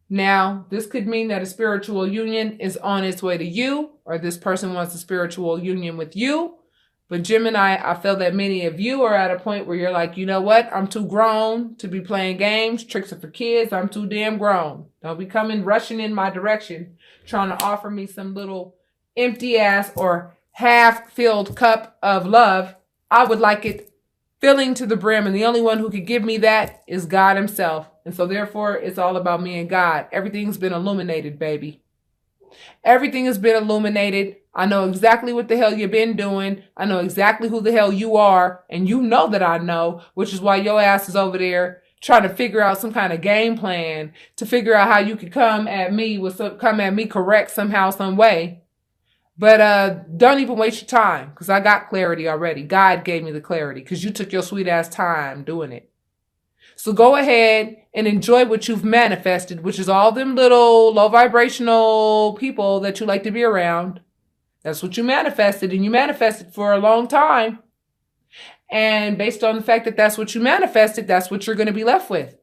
Now, this could mean that a spiritual union is on its way to you, or this person wants a spiritual union with you. But Gemini, I feel that many of you are at a point where you're like, you know what? I'm too grown to be playing games. Tricks are for kids. I'm too damn grown. Don't be coming rushing in my direction, trying to offer me some little empty ass or half-filled cup of love. I would like it filling to the brim, and the only one who could give me that is God himself. And so therefore, it's all about me and God. Everything's been illuminated, baby. Everything has been illuminated. I know exactly what the hell you've been doing. I know exactly who the hell you are. And you know that I know, which is why your ass is over there trying to figure out some kind of game plan to figure out how you could come at me correct somehow, some way. But don't even waste your time, because I got clarity already. God gave me the clarity because you took your sweet ass time doing it. So go ahead and enjoy what you've manifested, which is all them little low vibrational people that you like to be around. That's what you manifested, and you manifested for a long time. And based on the fact that that's what you manifested, that's what you're going to be left with.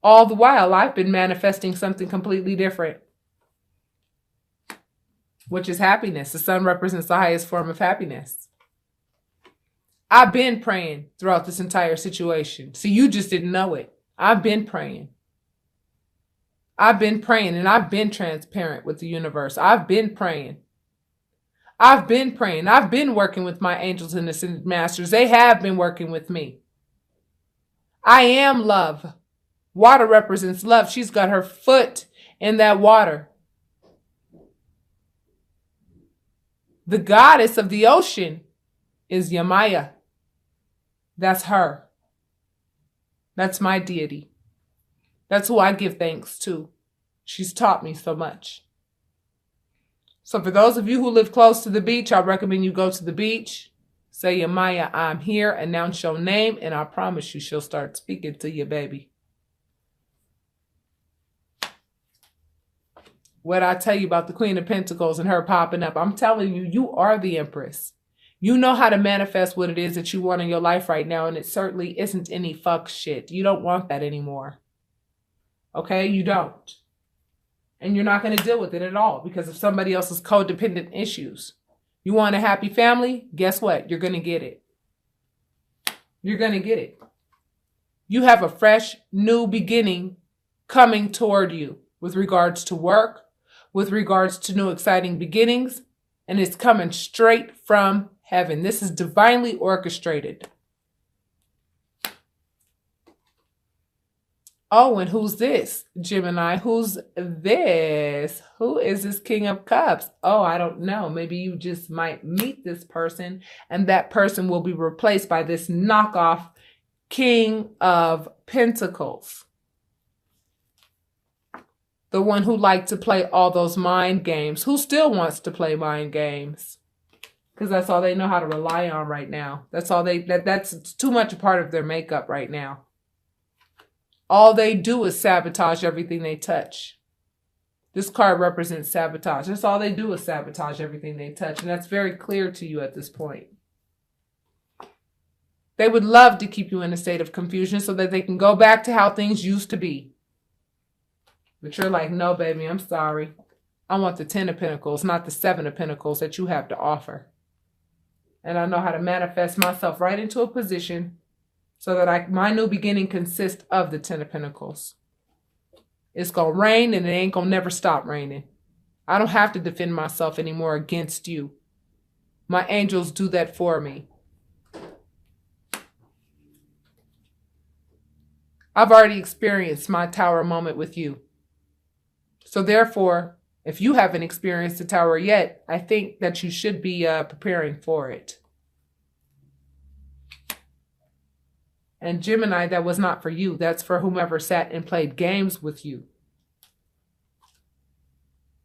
All the while, I've been manifesting something completely different, which is happiness. The sun represents the highest form of happiness. I've been praying throughout this entire situation. See, you just didn't know it. I've been praying. I've been praying, and I've been transparent with the universe. I've been praying. I've been praying. I've been working with my angels and ascended masters. They have been working with me. I am love. Water represents love. She's got her foot in that water. The goddess of the ocean is Yamaya. That's her. That's my deity. That's who I give thanks to. She's taught me so much. So for those of you who live close to the beach, I recommend you go to the beach. Say, Yamaya, I'm here. Announce your name, and I promise you she'll start speaking to you, baby. What I tell you about the Queen of Pentacles and her popping up, I'm telling you, you are the Empress. You know how to manifest what it is that you want in your life right now, and it certainly isn't any fuck shit. You don't want that anymore. Okay? You don't. And you're not going to deal with it at all because of somebody else's codependent issues. You want a happy family? Guess what? You're going to get it. You're going to get it. You have a fresh, new beginning coming toward you with regards to work, with regards to new exciting beginnings, and it's coming straight from heaven. This is divinely orchestrated. Oh, and who's this, Gemini? Who's this? Who is this King of Cups? Oh, I don't know. Maybe you just might meet this person, and that person will be replaced by this knockoff King of Pentacles. The one who liked to play all those mind games. Who still wants to play mind games? Because that's all they know how to rely on right now. That's too much a part of their makeup right now. All they do is sabotage everything they touch. This card represents sabotage. That's all they do is sabotage everything they touch. And that's very clear to you at this point. They would love to keep you in a state of confusion so that they can go back to how things used to be. But you're like, no, baby, I'm sorry. I want the 10 of Pentacles, not the 7 of Pentacles that you have to offer. And I know how to manifest myself right into a position so that my new beginning consists of the 10 of Pentacles. It's going to rain, and it ain't going to never stop raining. I don't have to defend myself anymore against you. My angels do that for me. I've already experienced my tower moment with you. So therefore, if you haven't experienced the tower yet, I think that you should be preparing for it. And Gemini, that was not for you. That's for whomever sat and played games with you.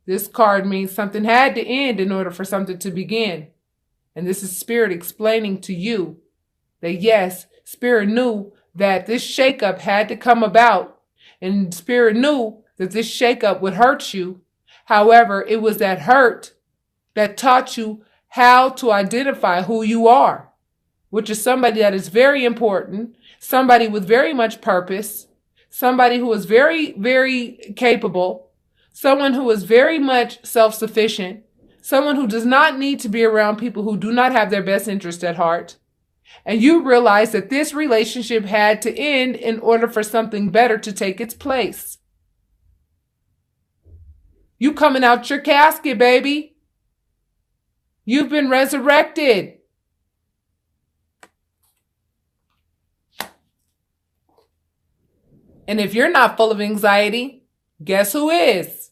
This card means something had to end in order for something to begin. And this is Spirit explaining to you that yes, Spirit knew that this shakeup had to come about. And Spirit knew that this shakeup would hurt you. However, it was that hurt that taught you how to identify who you are, which is somebody that is very important, somebody with very much purpose, somebody who is very, very capable, someone who is very much self-sufficient, someone who does not need to be around people who do not have their best interest at heart. And you realize that this relationship had to end in order for something better to take its place. You coming out your casket, baby. You've been resurrected. And if you're not full of anxiety, guess who is?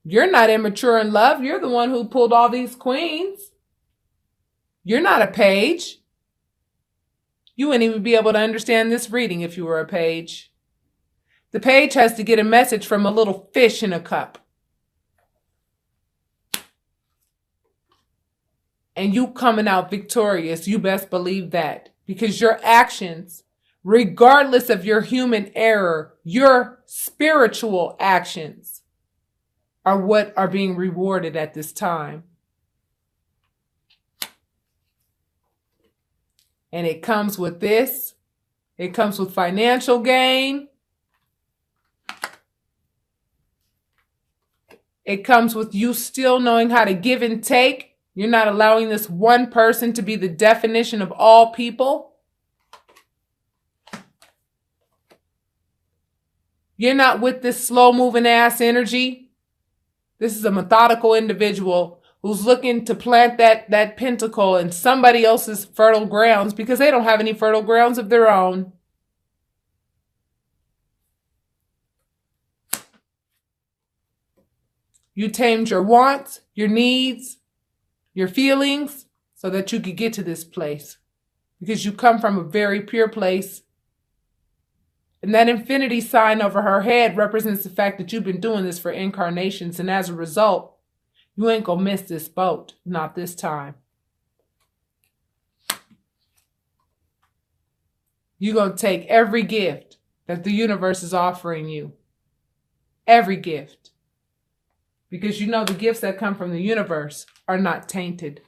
You're not immature in love. You're the one who pulled all these queens. You're not a page. You wouldn't even be able to understand this reading if you were a page. The page has to get a message from a little fish in a cup. And you coming out victorious, you best believe that. Because your actions, regardless of your human error, your spiritual actions are what are being rewarded at this time. And it comes with this. It comes with financial gain. It comes with you still knowing how to give and take. You're not allowing this one person to be the definition of all people. You're not with this slow-moving ass energy. This is a methodical individual who's looking to plant that pentacle in somebody else's fertile grounds because they don't have any fertile grounds of their own. You tamed your wants, your needs, your feelings so that you could get to this place because you come from a very pure place. And that infinity sign over her head represents the fact that you've been doing this for incarnations. And as a result, you ain't gonna miss this boat. Not this time. You're gonna take every gift that the universe is offering you. Every gift. Because you know the gifts that come from the universe are not tainted.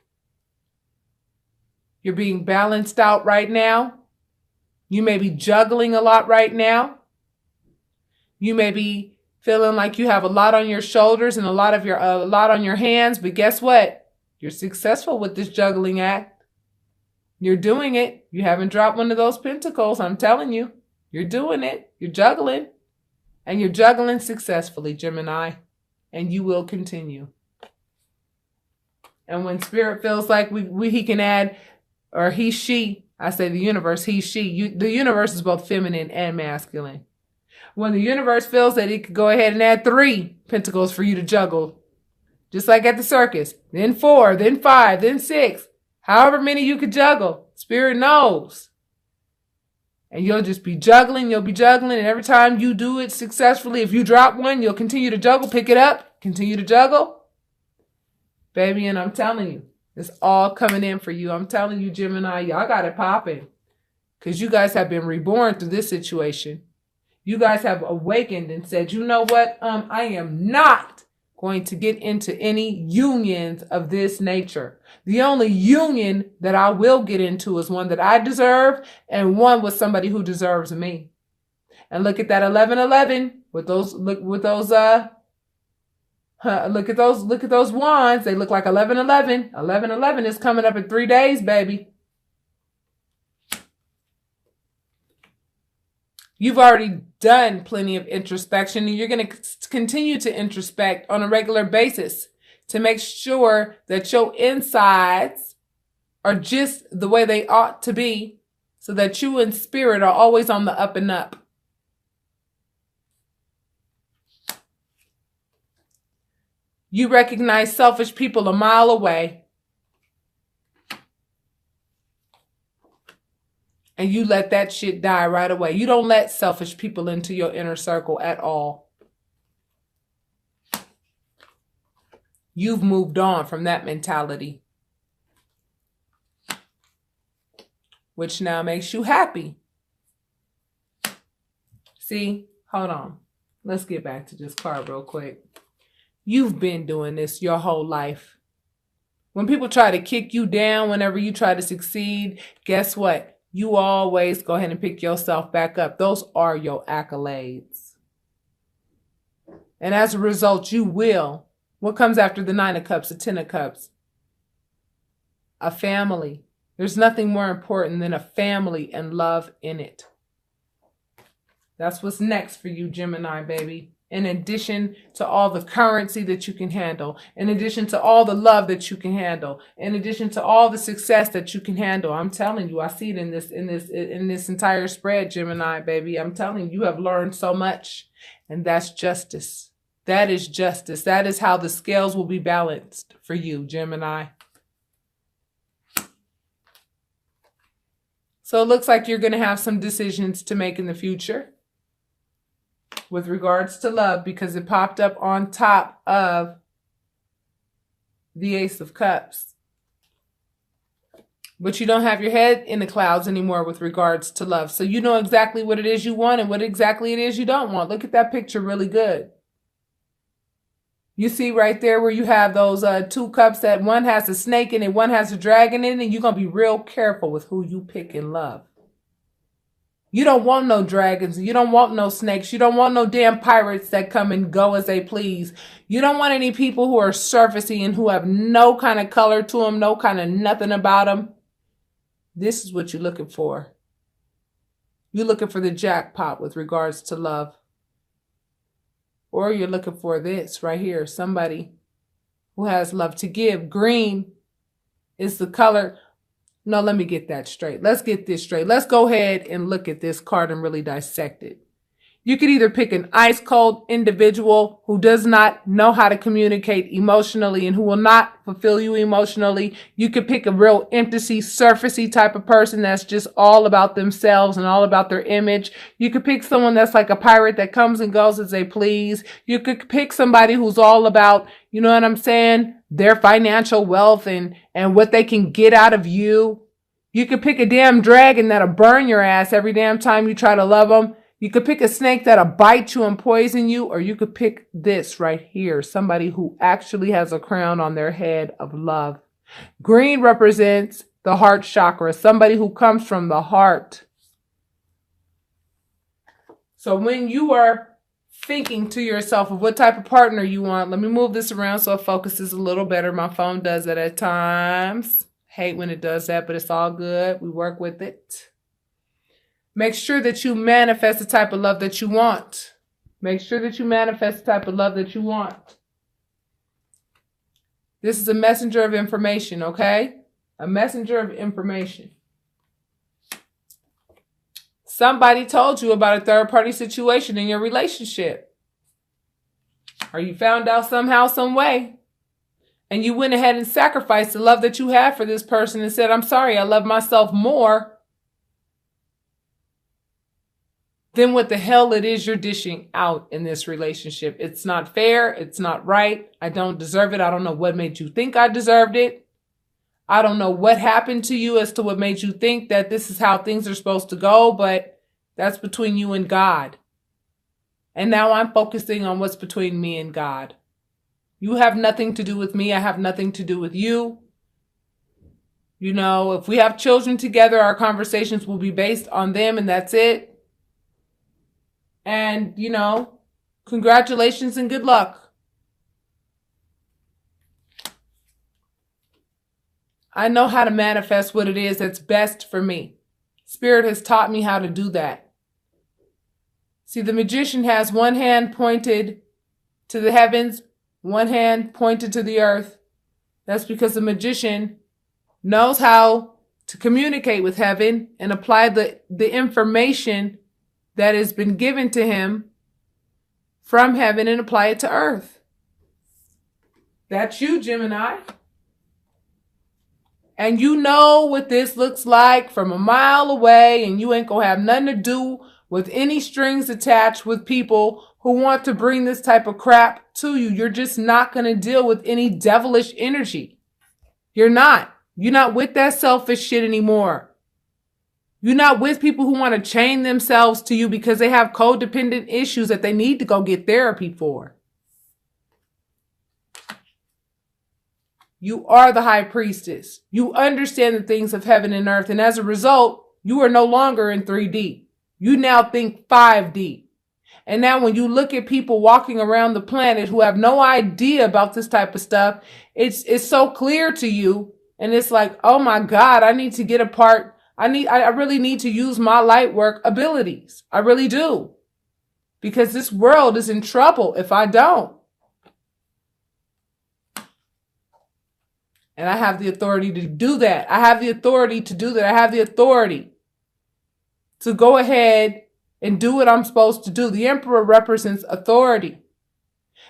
You're being balanced out right now. You may be juggling a lot right now. You may be feeling like you have a lot on your shoulders and a lot on your hands, but guess what? You're successful with this juggling act. You're doing it. You haven't dropped one of those pentacles, I'm telling you. You're doing it. You're juggling. And you're juggling successfully, Gemini. And you will continue. And when spirit feels like he can add, or he, she, I say the universe, he, she. The universe is both feminine and masculine. When the universe feels that it could go ahead and add 3 pentacles for you to juggle, just like at the circus, then 4, then 5, then 6, however many you could juggle, spirit knows. And you'll just be juggling, and every time you do it successfully, if you drop one, you'll continue to juggle, pick it up, continue to juggle. Baby, and I'm telling you, it's all coming in for you. I'm telling you, Gemini, y'all got it popping. Because you guys have been reborn through this situation. You guys have awakened and said, you know what? I am not going to get into any unions of this nature. The only union that I will get into is one that I deserve and one with somebody who deserves me. And look at that 1111 with those look at those wands. They look like 1111. 1111 is coming up in 3 days, baby. You've already done plenty of introspection, and you're going to continue to introspect on a regular basis to make sure that your insides are just the way they ought to be, so that you in spirit are always on the up and up. You recognize selfish people a mile away. And you let that shit die right away. You don't let selfish people into your inner circle at all. You've moved on from that mentality. Which now makes you happy. See? Hold on. Let's get back to this card real quick. You've been doing this your whole life. When people try to kick you down whenever you try to succeed, guess what? you always go ahead and pick yourself back up. Those are your accolades. And as a result, you will. What comes after the 9 of Cups, the 10 of Cups? A family. There's nothing more important than a family and love in it. That's what's next for you, Gemini, baby. In addition to all the currency that you can handle, in addition to all the love that you can handle, in addition to all the success that you can handle. I'm telling you, I see it in this entire spread, Gemini, baby. I'm telling you, you have learned so much, and that's justice. That is justice. That is how the scales will be balanced for you, Gemini. So it looks like you're going to have some decisions to make in the future with regards to love, because it popped up on top of the Ace of Cups. But you don't have your head in the clouds anymore with regards to love. So you know exactly what it is you want and what exactly it is you don't want. Look at that picture really good. You see right there where you have those 2 cups, that one has a snake in it, one has a dragon in it, and you're going to be real careful with who you pick in love. You don't want no dragons. You don't want no snakes. You don't want no damn pirates that come and go as they please. You don't want any people who are surfacey and who have no kind of color to them, no kind of nothing about them. This is what you're looking for. You're looking for the jackpot with regards to love. Or you're looking for this right here, somebody who has love to give. Green is the color. No, let me get that straight. Let's get this straight. Let's go ahead and look at this card and really dissect it. You could either pick an ice cold individual who does not know how to communicate emotionally and who will not fulfill you emotionally. You could pick a real empty, surfacey type of person that's just all about themselves and all about their image. You could pick someone that's like a pirate that comes and goes as they please. You could pick somebody who's all about, you know what I'm saying, their financial wealth and what they can get out of you. You could pick a damn dragon that'll burn your ass every damn time you try to love them. You could pick a snake that'll bite you and poison you, or you could pick this right here, somebody who actually has a crown on their head of love. Green represents the heart chakra, somebody who comes from the heart. So when you are thinking to yourself of what type of partner you want, let me move this around so it focuses a little better. My phone does that at times. Hate when it does that, but it's all good. We work with it. Make sure that you manifest the type of love that you want. Make sure that you manifest the type of love that you want. This is a messenger of information, okay? A messenger of information. Somebody told you about a third-party situation in your relationship. Or you found out somehow, some way. And you went ahead and sacrificed the love that you had for this person and said, I'm sorry, I love myself more than what the hell it is you're dishing out in this relationship. It's not fair. It's not right. I don't deserve it. I don't know what made you think I deserved it. I don't know what happened to you as to what made you think that this is how things are supposed to go, but that's between you and God. And now I'm focusing on what's between me and God. You have nothing to do with me. I have nothing to do with you. You know, if we have children together, our conversations will be based on them, and that's it. And, you know, congratulations and good luck. I know how to manifest what it is that's best for me. Spirit has taught me how to do that. See, the magician has one hand pointed to the heavens, one hand pointed to the earth. That's because the magician knows how to communicate with heaven and apply the information that has been given to him from heaven and apply it to earth. That's you, Gemini. And you know what this looks like from a mile away, and you ain't gonna have nothing to do with any strings attached with people who want to bring this type of crap to you. You're just not gonna deal with any devilish energy. You're not. You're not with that selfish shit anymore. You're not with people who want to chain themselves to you because they have codependent issues that they need to go get therapy for. You are the high priestess. You understand the things of heaven and earth. And as a result, You are no longer in 3D. You now think 5D. And now when you look at people walking around the planet who have no idea about this type of stuff, it's so clear to you. And it's like, oh my God, I need to get a part. I really need to use my light work abilities. I really do. Because this world is in trouble if I don't. And I have the authority to do that. I have the authority to do that. I have the authority to go ahead and do what I'm supposed to do. The emperor represents authority.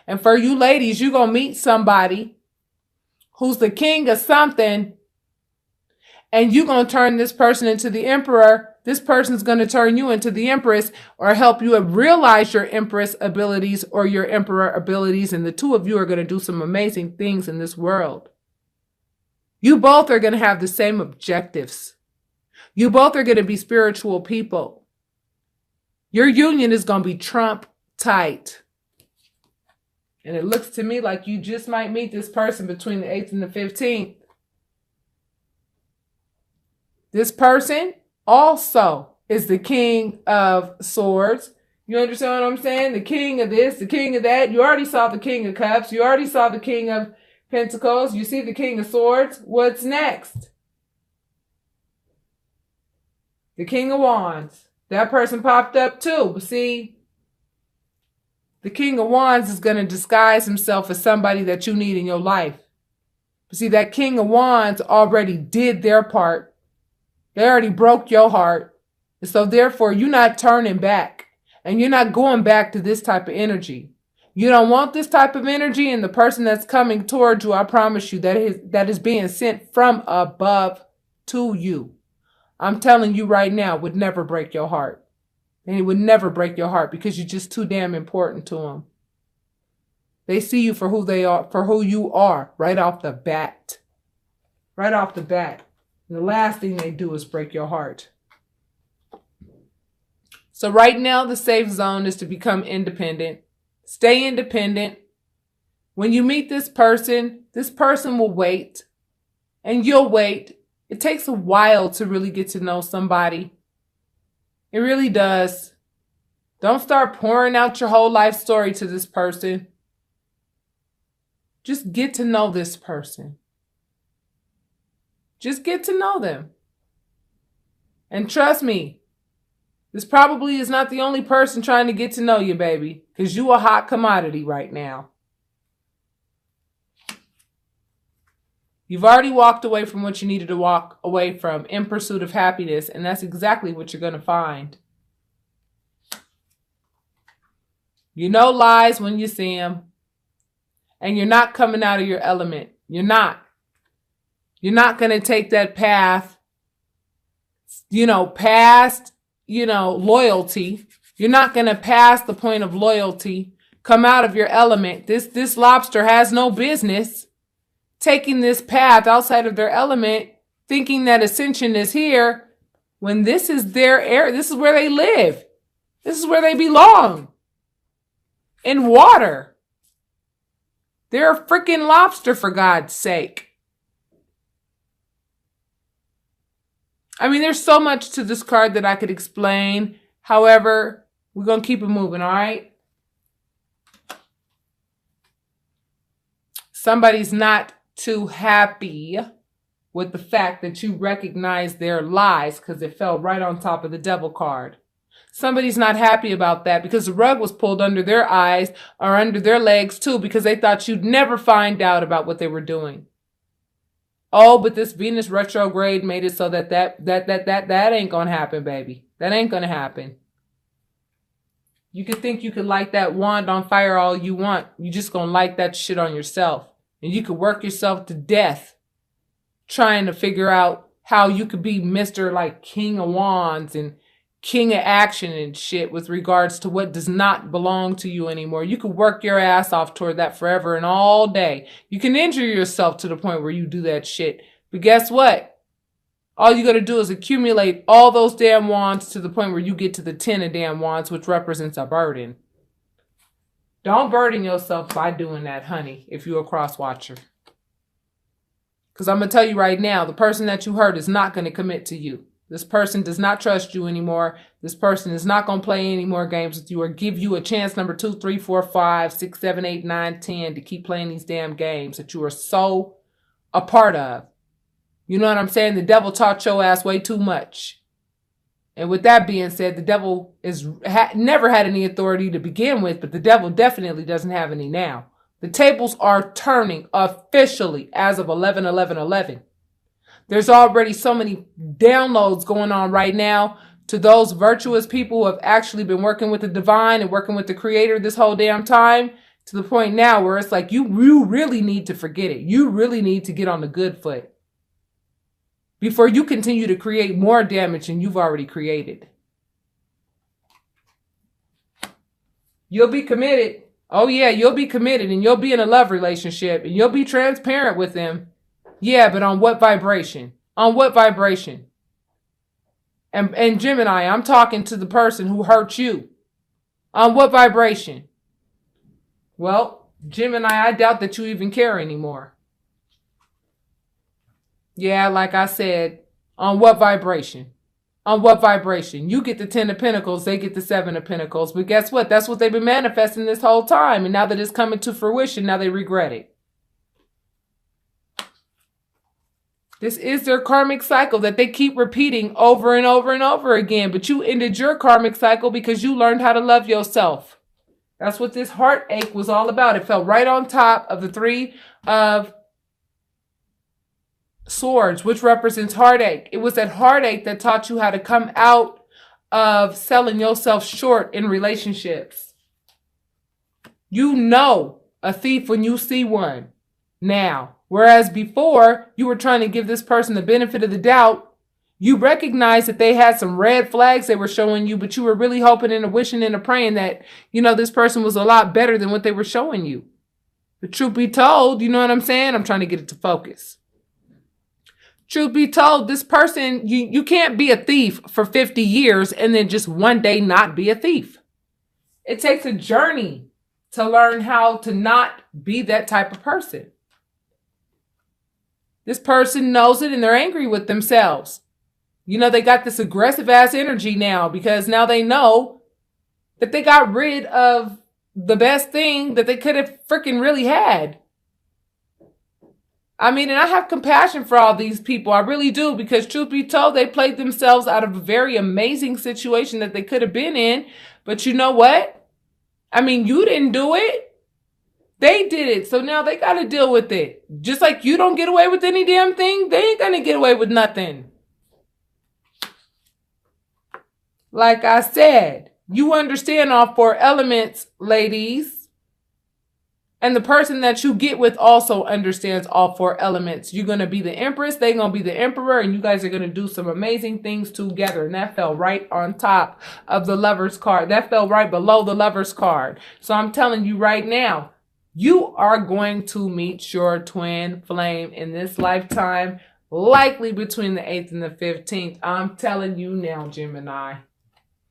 And for you ladies, you're going to meet somebody who's the king of something, and you're going to turn this person into the emperor. This person's going to turn you into the empress, or help you realize your empress abilities or your emperor abilities. And the two of you are going to do some amazing things in this world. You both are going to have the same objectives. You both are going to be spiritual people. Your union is going to be Trump tight. And it looks to me like you just might meet this person between the 8th and the 15th. This person also is the king of swords. You understand what I'm saying? The king of this, the king of that. You already saw the king of cups. You already saw the king of pentacles. You see the king of swords. What's next? The king of wands. That person popped up too. But see, the king of wands is going to disguise himself as somebody that you need in your life. But see, that king of wands already did their part. They already broke your heart. And so therefore, you're not turning back. And you're not going back to this type of energy. You don't want this type of energy, and the person that's coming towards you, I promise you, that is being sent from above to you. I'm telling you right now, would never break your heart. And it would never break your heart because you're just too damn important to them. They see you for who they are, for who you are, right off the bat. Right off the bat. And the last thing they do is break your heart. So right now, the safe zone is to become independent. Stay independent. When you meet this person will wait. And you'll wait. It takes a while to really get to know somebody. It really does. Don't start pouring out your whole life story to this person. Just get to know this person. Just get to know them. And trust me, this probably is not the only person trying to get to know you, baby, because you a hot commodity right now. You've already walked away from what you needed to walk away from in pursuit of happiness, and that's exactly what you're going to find. You know lies when you see them, and you're not coming out of your element. You're not. You're not going to take that path, past loyalty. You're not going to pass the point of loyalty, come out of your element. This lobster has no business taking this path outside of their element, thinking that ascension is here, when this is their area. This is where they live. This is where they belong. In water. They're a freaking lobster, for God's sake. I mean, there's so much to this card that I could explain. However, we're going to keep it moving, all right? Somebody's not too happy with the fact that you recognize their lies because it fell right on top of the devil card. Somebody's not happy about that because the rug was pulled under their eyes or under their legs too, because they thought you'd never find out about what they were doing. Oh, but this Venus retrograde made it so that ain't gonna happen, baby. That ain't gonna happen. You can think you can light that wand on fire all you want. You just gonna light that shit on yourself. And you could work yourself to death trying to figure out how you could be Mr. like King of Wands and King of Action and shit with regards to what does not belong to you anymore. You could work your ass off toward that forever and all day. You can injure yourself to the point where you do that shit. But guess what? All you got to do is accumulate all those damn wands to the point where you get to the 10 of damn wands, which represents a burden. Don't burden yourself by doing that, honey, if you're a cross watcher. Because I'm going to tell you right now, the person that you hurt is not going to commit to you. This person does not trust you anymore. This person is not going to play any more games with you or give you a chance number 2, 3, 4, 5, 6, 7, 8, 9, 10 to keep playing these damn games that you are so a part of. You know what I'm saying? The devil taught your ass way too much. And with that being said, the devil never had any authority to begin with, but the devil definitely doesn't have any now. The tables are turning officially as of 11/11/11. There's already so many downloads going on right now to those virtuous people who have actually been working with the divine and working with the creator this whole damn time, to the point now where it's like you really need to forget it. You really need to get on the good foot before you continue to create more damage than you've already created. You'll be committed. Oh yeah, you'll be committed and you'll be in a love relationship and you'll be transparent with them. Yeah, but on what vibration? On what vibration? And Gemini, I'm talking to the person who hurt you. On what vibration? Well, Gemini, I doubt that you even care anymore. Yeah, like I said, on what vibration? On what vibration? You get the 10 of Pentacles, they get the 7 of Pentacles. But guess what? That's what they've been manifesting this whole time. And now that it's coming to fruition, now they regret it. This is their karmic cycle that they keep repeating over and over and over again. But you ended your karmic cycle because you learned how to love yourself. That's what this heartache was all about. It fell right on top of the 3 of Swords, which represents heartache. It was that heartache that taught you how to come out of selling yourself short in relationships. You know a thief when you see one now. Whereas before, you were trying to give this person the benefit of the doubt. You recognized that they had some red flags they were showing you, but you were really hoping and wishing and praying that, this person was a lot better than what they were showing you. The truth be told, you know what I'm saying? I'm trying to get it to focus. Truth be told, this person, you can't be a thief for 50 years and then just one day not be a thief. It takes a journey to learn how to not be that type of person. This person knows it and they're angry with themselves. They got this aggressive ass energy now because now they know that they got rid of the best thing that they could have freaking really had. And I have compassion for all these people. I really do, because truth be told, they played themselves out of a very amazing situation that they could have been in. But you know what? You didn't do it. They did it. So now they got to deal with it. Just like you don't get away with any damn thing, they ain't going to get away with nothing. Like I said, you understand all 4 elements, ladies. And the person that you get with also understands all 4 elements. You're going to be the Empress. They're going to be the Emperor. And you guys are going to do some amazing things together. And that fell right on top of the Lover's card. That fell right below the Lover's card. So I'm telling you right now, you are going to meet your twin flame in this lifetime. Likely between the 8th and the 15th. I'm telling you now, Gemini.